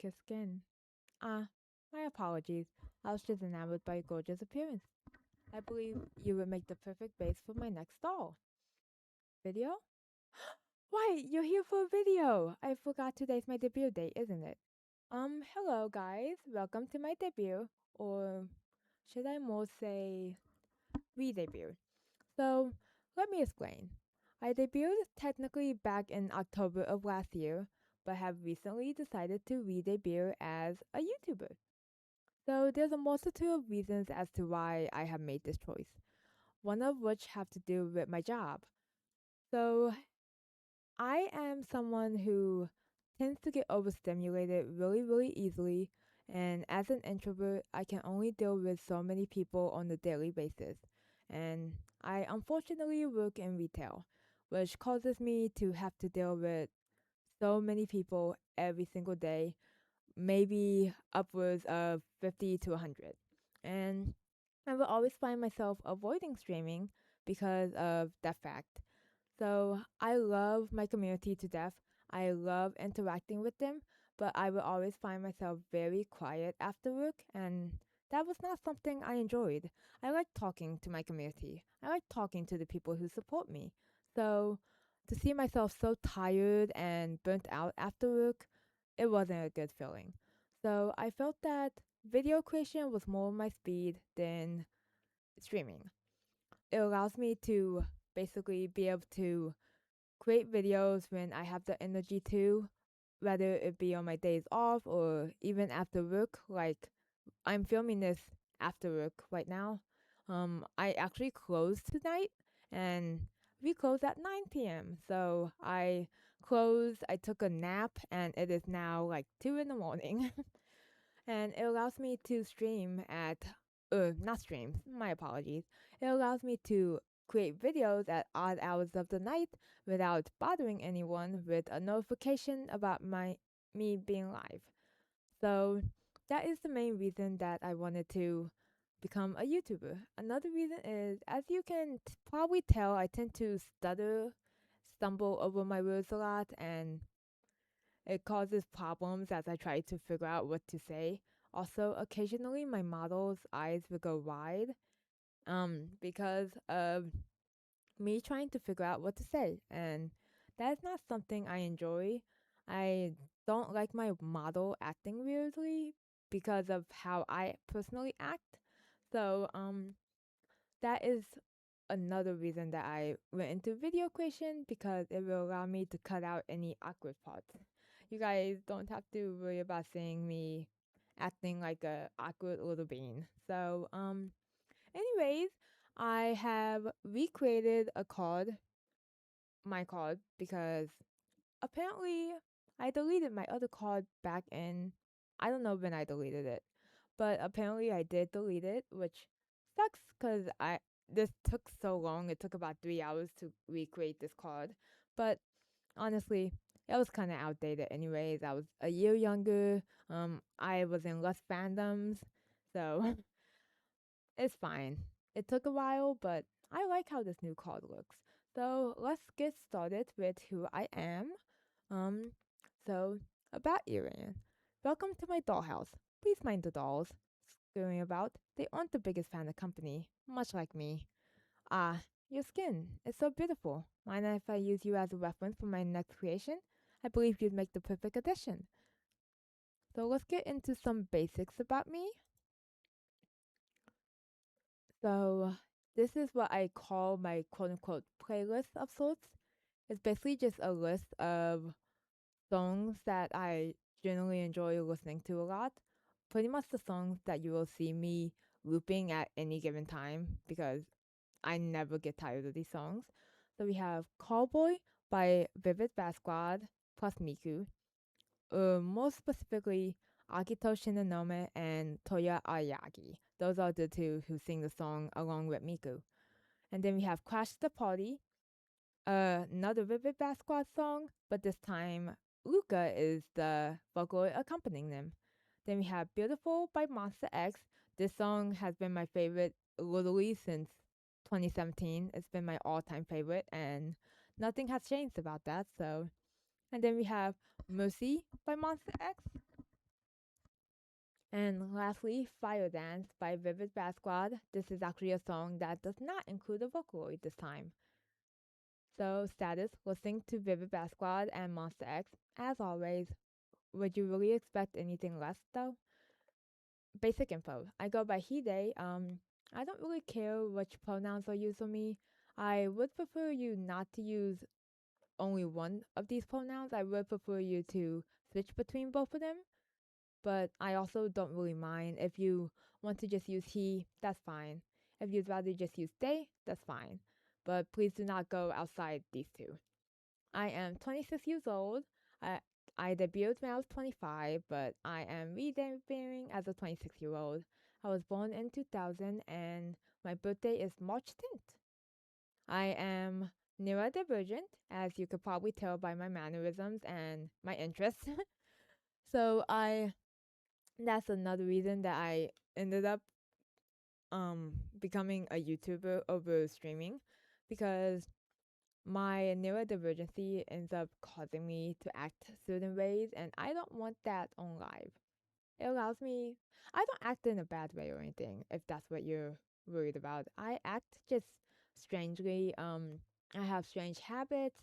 like your skin. Ah, my apologies. I was just enamored by your gorgeous appearance. I believe you would make the perfect base for my next doll. Video? Why, you're here for a video! I forgot today's my debut date, isn't it? Hello guys. Welcome to my debut. Or should I more say re-debut? So, let me explain. I debuted technically back in October of last year, but have recently decided to re-debut as a YouTuber. So there's a multitude of reasons as to why I have made this choice, one of which have to do with my job. So I am someone who tends to get overstimulated really, really easily, and as an introvert, I can only deal with so many people on a daily basis. And I unfortunately work in retail, which causes me to have to deal with so many people every single day, maybe upwards of 50 to 100. And I will always find myself avoiding streaming because of that fact. So I love my community to death. I love interacting with them, but I will always find myself very quiet after work, and that was not something I enjoyed. I like talking to my community. I like talking to the people who support me. So to see myself so tired and burnt out after work, it wasn't a good feeling. So I felt that video creation was more my speed than streaming. It allows me to basically be able to create videos when I have the energy to, whether it be on my days off or even after work. Like I'm filming this after work right now. I actually closed tonight and we close at 9 p.m. So I closed, I took a nap, and it is now like 2 in the morning. And it allows me to stream at not stream, my apologies. It allows me to create videos at odd hours of the night without bothering anyone with a notification about my me being live. So that is the main reason that I wanted to become a YouTuber. Another reason is, as you can probably tell, I tend to stumble over my words a lot, and it causes problems as I try to figure out what to say. Also, occasionally my model's eyes will go wide because of me trying to figure out what to say, and that is not something I enjoy. I don't like my model acting weirdly because of how I personally act. So, that is another reason that I went into video creation, because it will allow me to cut out any awkward parts. You guys don't have to worry about seeing me acting like a awkward little bean. So, anyways, I have recreated a card, my card, because apparently I deleted my other card back in, I don't know when I deleted it, but apparently I did delete it, which sucks because this took so long. It took about 3 hours to recreate this card, but honestly, it was kind of outdated anyways. I was a year younger. I was in less fandoms, so it's fine. It took a while, but I like how this new card looks. So let's get started with who I am. Um, so about Eirian. Welcome to my dollhouse. Please mind the dolls scurrying about. They aren't the biggest fan of company, much like me. Ah, your skin is so beautiful. Mind if I use you as a reference for my next creation? I believe you'd make the perfect addition. So let's get into some basics about me. So this is what I call my quote unquote playlist of sorts. It's basically just a list of songs that I generally enjoy listening to a lot. Pretty much the songs that you will see me looping at any given time, because I never get tired of these songs. So we have Callboy by Vivid Bad Squad plus Miku. More specifically, Akito Shinonome and Toya Ayagi. Those are the two who sing the song along with Miku. And then we have Crash the Party, another Vivid Bad Squad song, but this time Luca is the vocaloid accompanying them. Then we have Beautiful by Monster X. This song has been my favorite literally since 2017. It's been my all-time favorite, and nothing has changed about that. So, and then we have Mercy by Monster X. And lastly, Fire Dance by Vivid Bat Squad. This is actually a song that does not include a Vocaloid this time. So, status, listening to Vivid Bat Squad and Monster X. As always, would you really expect anything less though? Basic info. I go by he, they. I don't really care which pronouns are used on me. I would prefer you not to use only one of these pronouns. I would prefer you to switch between both of them. But I also don't really mind. If you want to just use he, that's fine. If you'd rather just use they, that's fine. But please do not go outside these two. I am 26 years old. I, I debuted when I was 25, but I am re-debuting as a 26-year-old. I was born in 2000 and my birthday is March 10th. I am neurodivergent, as you could probably tell by my mannerisms and my interests. So that's another reason that I ended up becoming a YouTuber over streaming, because my neurodivergency ends up causing me to act certain ways, and I don't want that on live. It allows me, I don't act in a bad way or anything, if that's what you're worried about. I act just strangely. I have strange habits.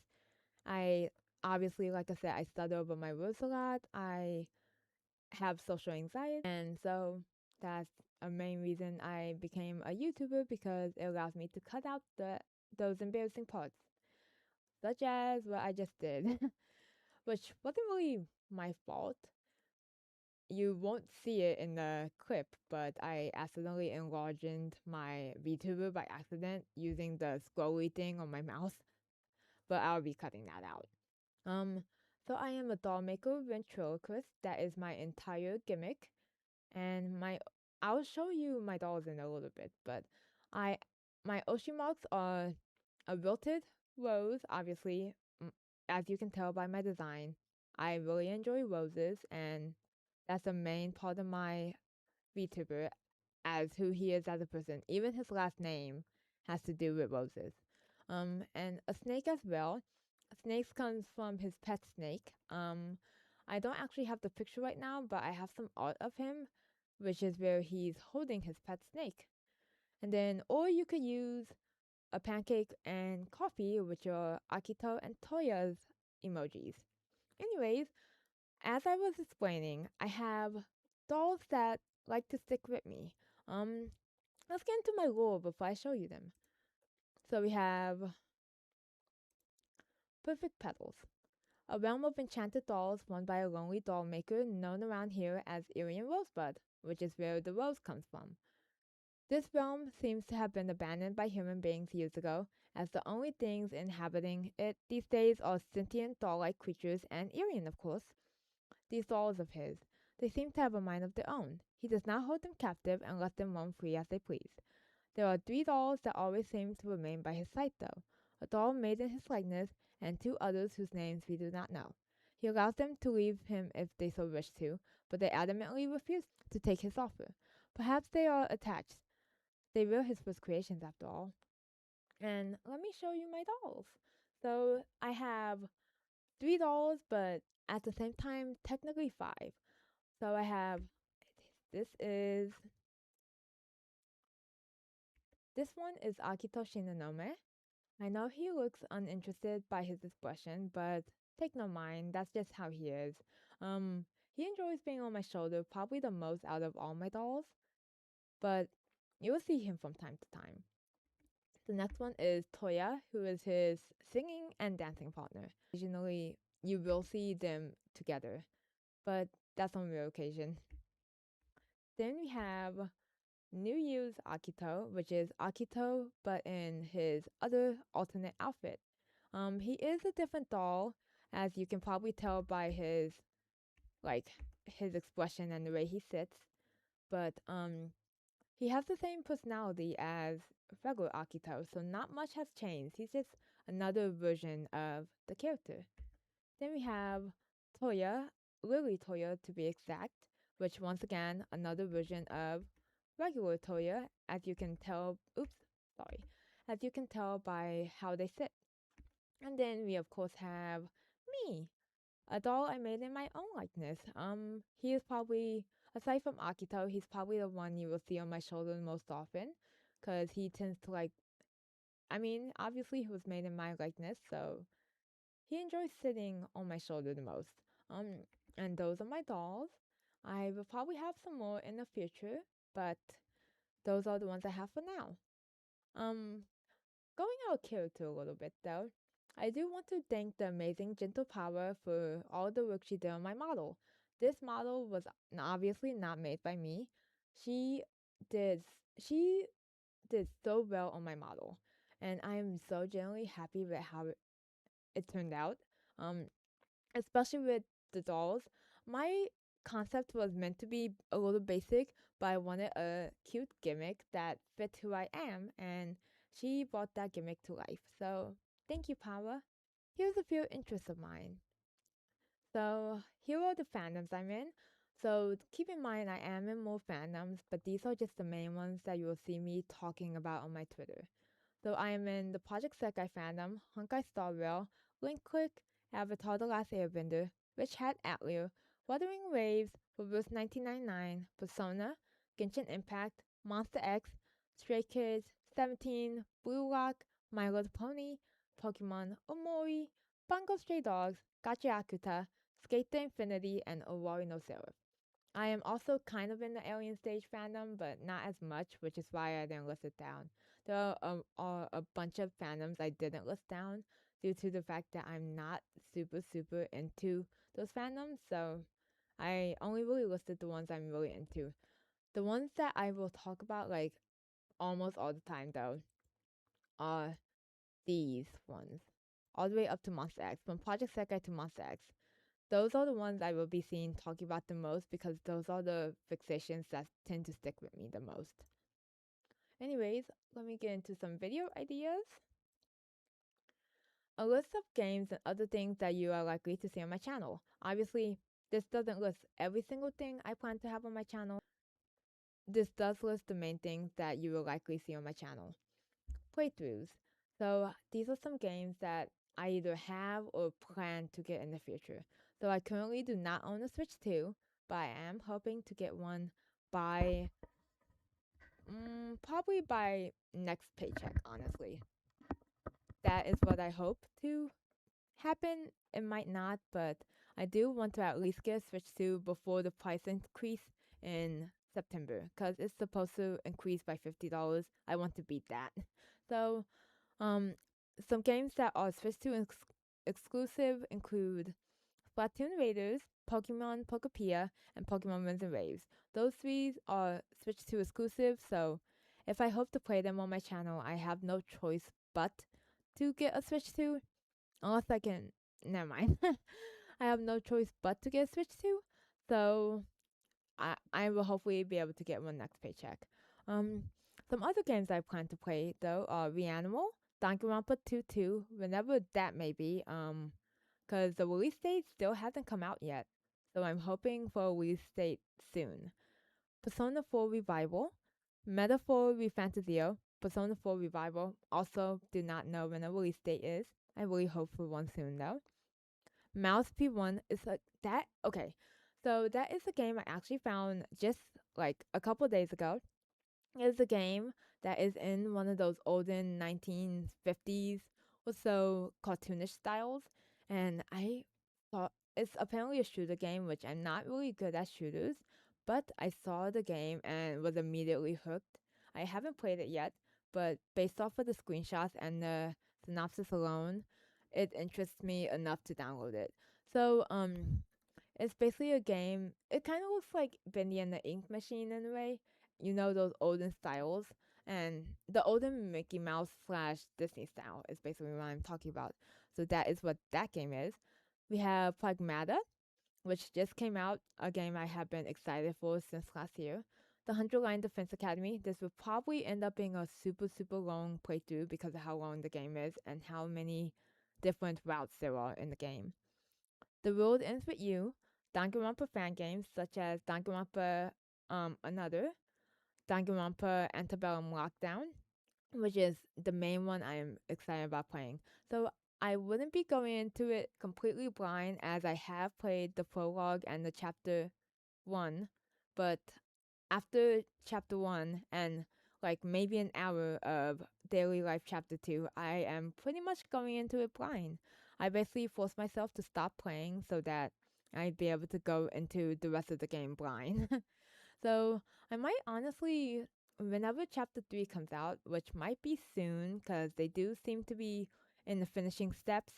I obviously, like I said, I stutter over my words a lot. I have social anxiety, and so that's a main reason I became a YouTuber, because it allows me to cut out those embarrassing parts, such as what I just did, which wasn't really my fault. You won't see it in the clip, but I accidentally enlarged my VTuber by accident using the scrolly thing on my mouse, but I'll be cutting that out. Um, so I am a doll maker ventriloquist. That is my entire gimmick, and I'll show you my dolls in a little bit, but I my Oshi marks are a wilted rose, obviously, as you can tell by my design. I really enjoy roses, and that's the main part of my VTuber, as who he is as a person. Even his last name has to do with roses. And a snake as well. Snakes comes from his pet snake. I don't actually have the picture right now, but I have some art of him, which is where he's holding his pet snake. And then, or you could use a pancake and coffee, which are Akito and Toya's emojis. Anyways, as I was explaining, I have dolls that like to stick with me. Um, let's get into my lore before I show you them. So we have Perfect Petals, a realm of enchanted dolls run by a lonely doll maker known around here as Eirian Rosebud, which is where the rose comes from. This realm seems to have been abandoned by human beings years ago, as the only things inhabiting it these days are sentient doll-like creatures and Eirian, of course. These dolls of his, they seem to have a mind of their own. He does not hold them captive and let them roam free as they please. There are 3 dolls that always seem to remain by his side, though: a doll made in his likeness, and 2 others whose names we do not know. He allows them to leave him if they so wish to, but they adamantly refuse to take his offer. Perhaps they are attached. They were his first creations, after all. And let me show you my dolls. So I have 3 dolls, but at the same time, technically 5. So I have this is this one is Akito Shinonome. I know he looks uninterested by his expression, but take no mind, that's just how he is. Um, he enjoys being on my shoulder probably the most out of all my dolls, but you will see him from time to time. The next one is Toya, who is his singing and dancing partner. Occasionally, you will see them together, but that's on rare occasion. Then we have New Year's Akito, which is Akito but in his other alternate outfit. He is a different doll, as you can probably tell by like his expression and the way he sits. But he has the same personality as regular Akito, so not much has changed. He's just another version of the character. Then we have Toya, Lily Toya to be exact, which once again another version of regular Toya, as you can tell. As you can tell by how they sit. And then we of course have me, a doll I made in my own likeness. He is probably Aside from Akito, he's probably the one you will see on my shoulder the most often, because he tends to like. I mean, obviously he was made in my likeness, so he enjoys sitting on my shoulder the most. Um, and those are my dolls. I will probably have some more in the future, but those are the ones I have for now. Um, Going out of character a little bit though, I do want to thank the amazing Gentle Power for all the work she did on my model. This model was obviously not made by me. She did she did so well on my model, and I am so genuinely happy with how it turned out. Um, Especially with the dolls. My concept was meant to be a little basic, but I wanted a cute gimmick that fit who I am, and she brought that gimmick to life. So, thank you, Paula. Here's a few interests of mine. So, here are the fandoms I'm in. So, keep in mind, I am in more fandoms, but these are just the main ones that you will see me talking about on my Twitter. So I am in the Project Sekai fandom, Honkai Star Rail, Link Click, Avatar The Last Airbender, Witch Hat Atelier, Wuthering Waves, Reverse 1999, Persona, Genshin Impact, Monster X, Stray Kids, 17, Blue Lock, My Little Pony, Pokemon Omori, Bungo Stray Dogs, Gacha Akuta, Skate to Infinity, and Owari no Seraph. I am also kind of in the Alien Stage fandom, but not as much, which is why I didn't list it down. There are a bunch of fandoms I didn't list down due to the fact that I'm not super into those fandoms, so I only really listed the ones I'm really into. The ones that I will talk about like almost all the time though are these ones. All the way up to Monster X, from Project Sekai to Monster X. Those are the ones I will be seeing talking about the most because those are the fixations that tend to stick with me the most. Anyways, let me get into some video ideas. A list of games and other things that you are likely to see on my channel. Obviously, this doesn't list every single thing I plan to have on my channel. This does list the main things that you will likely see on my channel. Playthroughs. So these are some games that I either have or plan to get in the future. So I currently do not own a Switch 2, but I am hoping to get one by probably by next paycheck, honestly. That is what I hope to happen. It might not, but I do want to at least get a Switch 2 before the price increase in September because it's supposed to increase by $50. I want to beat that. So um, some games that are Switch 2 exclusive include Splatoon Raiders, Pokemon Pokepia, and Pokemon Winds and Waves. Those three are Switch 2 exclusive, so if I hope to play them on my channel, I have no choice but to get a Switch 2. Unless I can. Never mind. I have no choice but to get a Switch 2, so I will hopefully be able to get one next paycheck. Um, some other games I plan to play though are Reanimal, Danganronpa 2, whenever that may be. Because the release date still hasn't come out yet, so I'm hoping for a release date soon. Persona 4 Revival, Metaphor Refantasio, Persona 4 Revival. Also, do not know when a release date is. I really hope for one soon though. Mouse P1 is like that. Okay, so that is a game I actually found just like a couple days ago. It's a game that is in one of those olden 1950s or so cartoonish styles, and I thought it's apparently a shooter game, which I'm not really good at shooters, but I saw the game and was immediately hooked. I haven't played it yet, but based off of the screenshots and the synopsis alone, it interests me enough to download it. So, it's basically a game. It kind of looks like Bendy and the Ink Machine in a way. You know, those olden styles. And the olden Mickey Mouse slash Disney style is basically what I'm talking about. So that is what that game is. We have Pragmata, which just came out, a game I have been excited for since last year. The 100 Line Defense Academy. This will probably end up being a super long playthrough because of how long the game is and how many different routes there are in the game. The World Ends With You, Danganronpa fan games such as Danganronpa Another, Danganronpa Antebellum Lockdown, which is the main one I am excited about playing. So I wouldn't be going into it completely blind as I have played the prologue and the chapter 1 but after chapter 1 and like maybe an hour of daily life chapter 2, I am pretty much going into it blind. I basically forced myself to stop playing so that I'd be able to go into the rest of the game blind. So I might honestly, whenever chapter 3 comes out, which might be soon because they do seem to be in the finishing steps,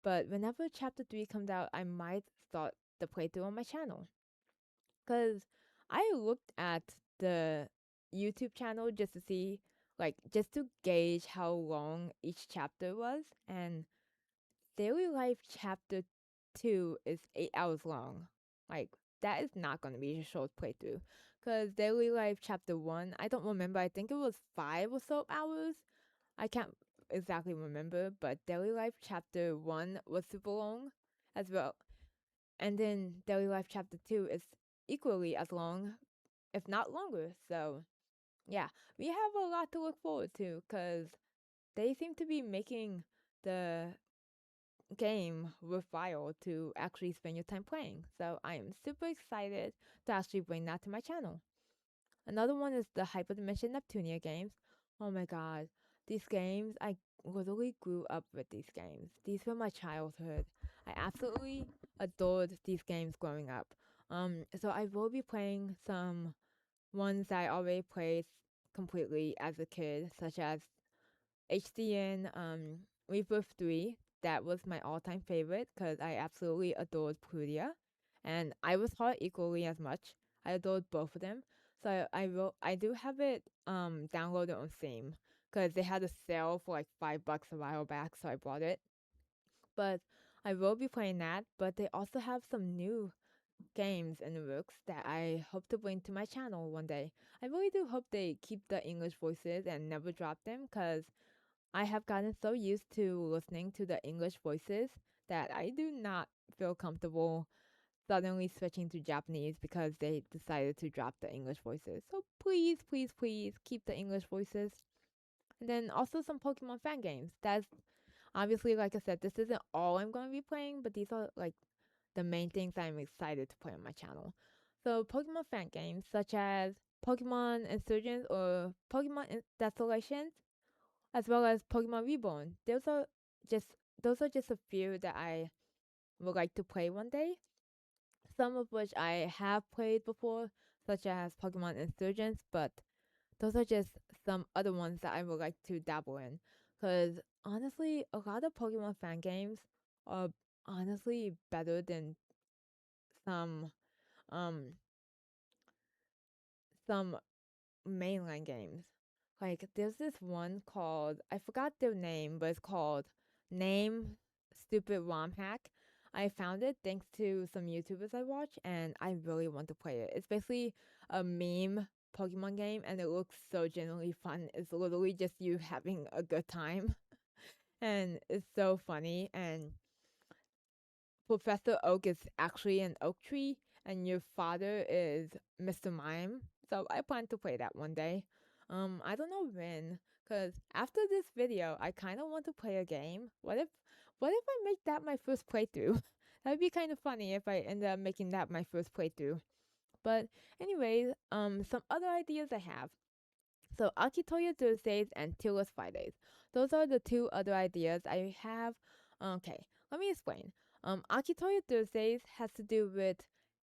but whenever chapter 3 comes out, I might start the playthrough on my channel. Because I looked at the YouTube channel just to see, like, just to gauge how long each chapter was, and Daily Life chapter 2 is 8 hours long. Like, that is not going to be a short playthrough. Because Daily Life chapter 1, I don't remember, I think it was 5 or so hours. I can't exactly remember, but Daily Life chapter 1 was super long as well. And then Daily Life chapter 2 is equally as long, if not longer. So, yeah, we have a lot to look forward to because they seem to be making the game worthwhile to actually spend your time playing. So, I am super excited to actually bring that to my channel. Another one is the Hyperdimension Neptunia games. Oh my god, these games, I literally grew up with these games. These were my childhood. I absolutely adored these games growing up. So I will be playing some ones that I already played completely as a kid, such as HDN Rebirth 3. That was my all-time favorite because I absolutely adored Plutia, and I was taught equally as much. I adored both of them. So I do have it downloaded on Steam because they had a sale for like $5 a while back, so I bought it. But I will be playing that. But they also have some new games in the works that I hope to bring to my channel one day. I really do hope they keep the English voices and never drop them because I have gotten so used to listening to the English voices that I do not feel comfortable suddenly switching to Japanese because they decided to drop the English voices. So please, please, please keep the English voices. And then also some Pokemon fan games. That's obviously, like I said, this isn't all I'm going to be playing, but these are like the main things I'm excited to play on my channel. So Pokemon fan games such as Pokemon Insurgents or Pokemon Desolations, as well as Pokemon Reborn. Just those are just a few that I would like to play one day. Some of which I have played before, such as Pokemon Insurgents, but those are just some other ones that I would like to dabble in. Because honestly, a lot of Pokemon fan games are honestly better than some um some mainline games. Like there's this one called, I forgot their name, but it's called Name Stupid ROM Hack. I found it thanks to some YouTubers I watch and I really want to play it. It's basically a meme Pokemon game and it looks so genuinely fun. It's literally just you having a good time and it's so funny and Professor Oak is actually an oak tree, and your father is Mr. Mime. So I plan to play that one day. I don't know when, cause after this video, I kind of want to play a game. What if I make that my first playthrough? That'd be kind of funny if I end up making that my first playthrough. But anyways, some other ideas I have. So Akitoya Thursdays and Tearless Fridays. Those are the two other ideas I have. Okay, let me explain. Akitoya Thursdays has to do with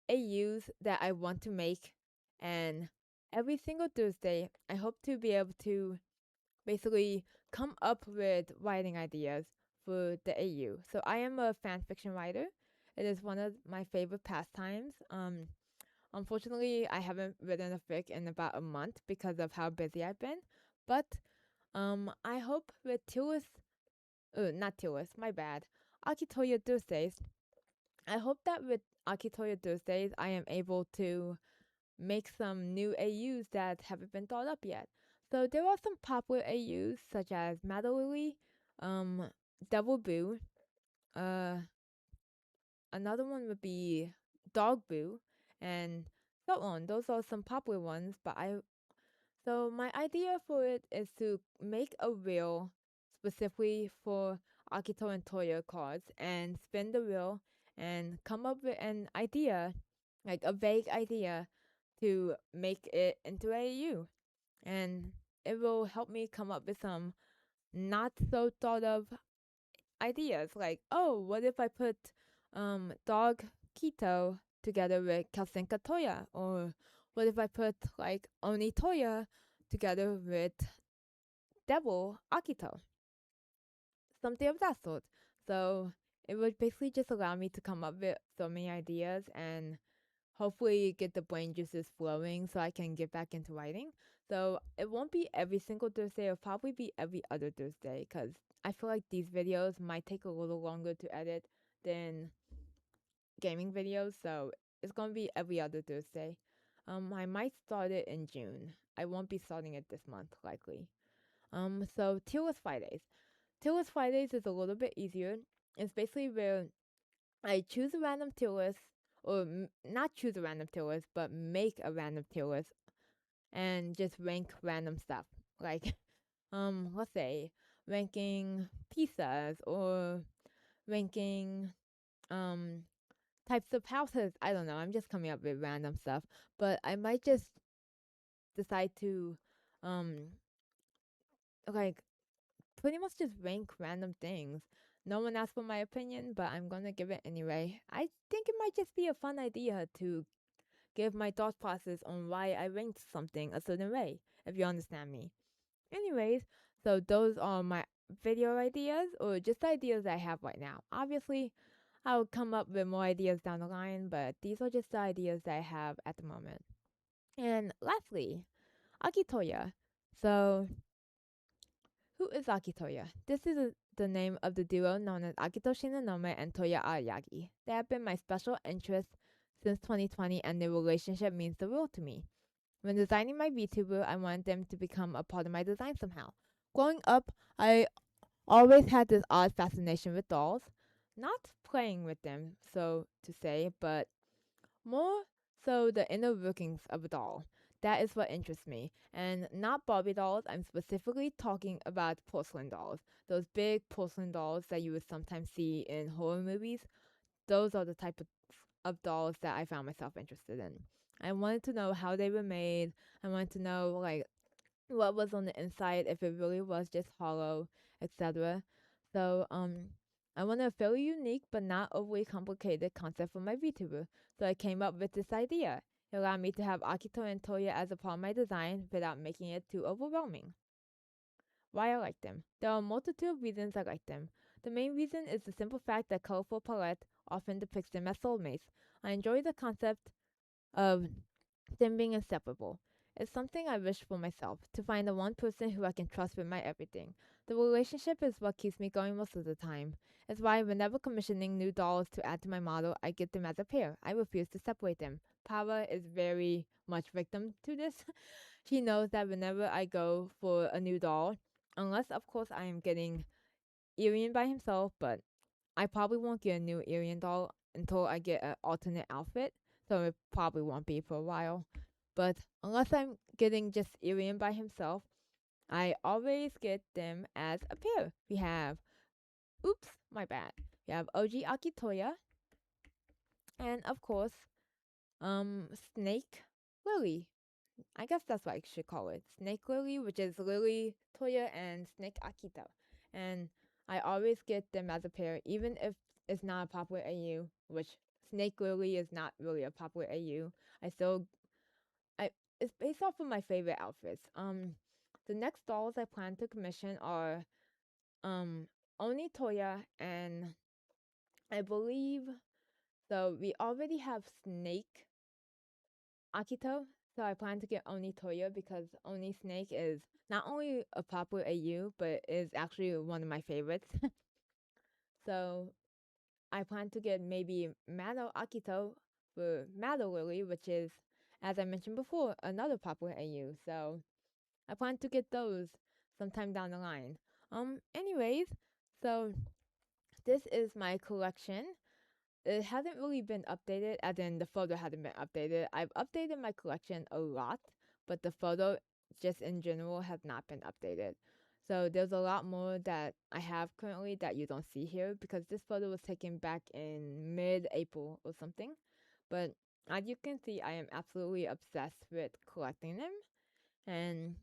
AUs that I want to make, and every single Thursday, I hope to be able to basically come up with writing ideas for the AU. So I am a fan fiction writer. It is one of my favorite pastimes. Unfortunately, I haven't written a fic in about a month because of how busy I've been. But I hope with not Tillis, my bad, Akitoya Thursdays, I hope that with Akitoya Thursdays, I am able to make some new AUs that haven't been thought up yet. So there are some popular AUs such as Madolily, um, Devil Boo, uh, another one would be Dog Boo, and so on. Those are some popular ones, but so my idea for it is to make a wheel specifically for Akito and Toya cards and spin the wheel and come up with an idea, like a vague idea to make it into AU. And it will help me come up with some not so thought of ideas like, oh, what if I put dog keto together with Kelsenka Toya? Or what if I put like Oni Toya together with Devil Akito? Something of that sort. So it would basically just allow me to come up with so many ideas and hopefully get the brain juices flowing so I can get back into writing. So it won't be every single Thursday, it'll probably be every other Thursday because I feel like these videos might take a little longer to edit than gaming videos. So it's going to be every other Thursday. I might start it in June. I won't be starting it this month, likely. So Tier List Fridays. Tier List Fridays is a little bit easier. It's basically where I choose a random tier list, or not choose a random tier list, but make a random tier list and just rank random stuff. Like, let's say ranking pizzas or ranking um types of houses. I don't know. I'm just coming up with random stuff, but I might just decide to um like pretty much just rank random things. No one asked for my opinion, but I'm gonna give it anyway. I think it might just be a fun idea to give my thought process on why I ranked something a certain way, if you understand me. Anyways, so those are my video ideas, or just ideas I have right now. Obviously, I'll come up with more ideas down the line, but these are just the ideas that I have at the moment. And lastly, Akitoya. So who is Akitoya? This is the name of the duo known as Akito Shinonome and Toya Aoyagi. They have been my special interest since 2020, and their relationship means the world to me. When designing my VTuber, I wanted them to become a part of my design somehow. Growing up, I always had this odd fascination with dolls. Not playing with them, so to say, but more so the inner workings of a doll. That is what interests me. And not Barbie dolls, I'm specifically talking about porcelain dolls. Those big porcelain dolls that you would sometimes see in horror movies. Those are the type of dolls that I found myself interested in. I wanted to know how they were made. I wanted to know like what was on the inside, if it really was just hollow, etc. So I want a fairly unique but not overly complicated concept for my VTuber. So I came up with this idea. It allowed me to have Akito and Toya as a part of my design without making it too overwhelming. Why I like them. There are a multitude of reasons I like them. The main reason is the simple fact that colorful palette often depicts them as soulmates. I enjoy the concept of them being inseparable. It's something I wish for myself, to find the one person who I can trust with my everything. The relationship is what keeps me going most of the time. It's why whenever commissioning new dolls to add to my model, I get them as a pair. I refuse to separate them. Paula is very much victim to this. She knows that whenever I go for a new doll, unless of course I am getting Eirian by himself, but I probably won't get a new Eirian doll until I get an alternate outfit, so it probably won't be for a while. But unless I'm getting just Eirian by himself, I always get them as a pair. We have, oops, my bad. We have OG Akitoya, and of course, Snake Lily. I guess that's what I should call it. Snake Lily, which is Lily Toya and Snake Akito. And I always get them as a pair, even if it's not a popular AU, which Snake Lily is not really a popular AU. I still, I it's based off of my favorite outfits. The next dolls I plan to commission are Oni Toya and I believe so. We already have Snake Akito, so I plan to get Oni Toya because Oni Snake is not only a popular AU, but is actually one of my favorites. So I plan to get maybe Mado Akito for Mado Lily, which is, as I mentioned before, another popular AU. So I plan to get those sometime down the line. Anyways, so this is my collection. It hasn't really been updated, as in the photo hasn't been updated. I've updated my collection a lot, but the photo just in general has not been updated. So there's a lot more that I have currently that you don't see here because this photo was taken back in mid-April or something. But As you can see, I am absolutely obsessed with collecting them. And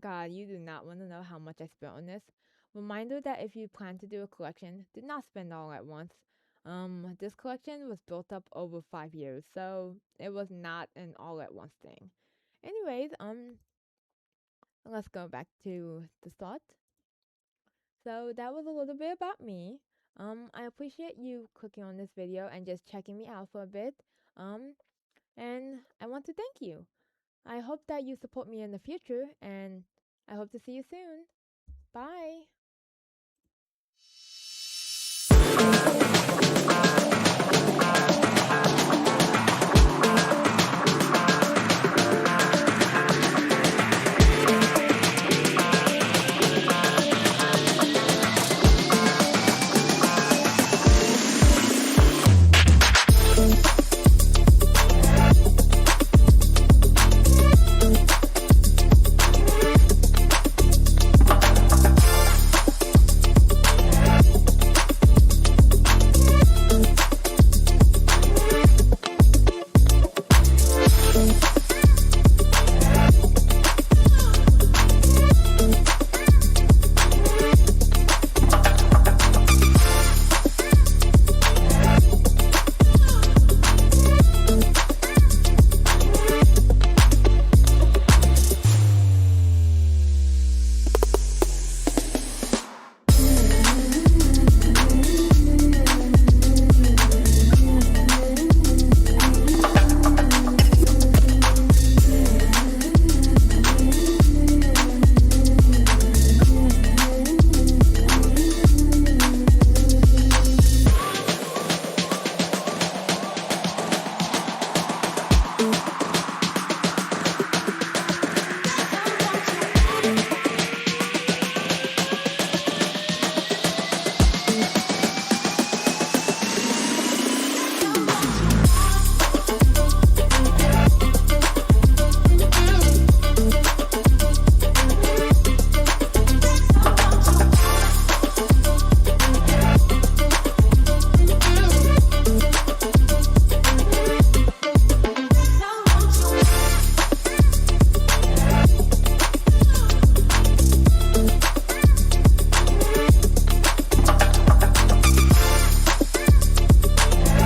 God, you do not want to know how much I spent on this. Reminder that if you plan to do a collection, do not spend all at once. This collection was built up over 5 years, so it was not an all at once thing. Anyways, let's go back to the start. So that was a little bit about me. I appreciate you clicking on this video and just checking me out for a bit. Um, and I want to thank you. I hope that you support me in the future, and I hope to see you soon. Bye.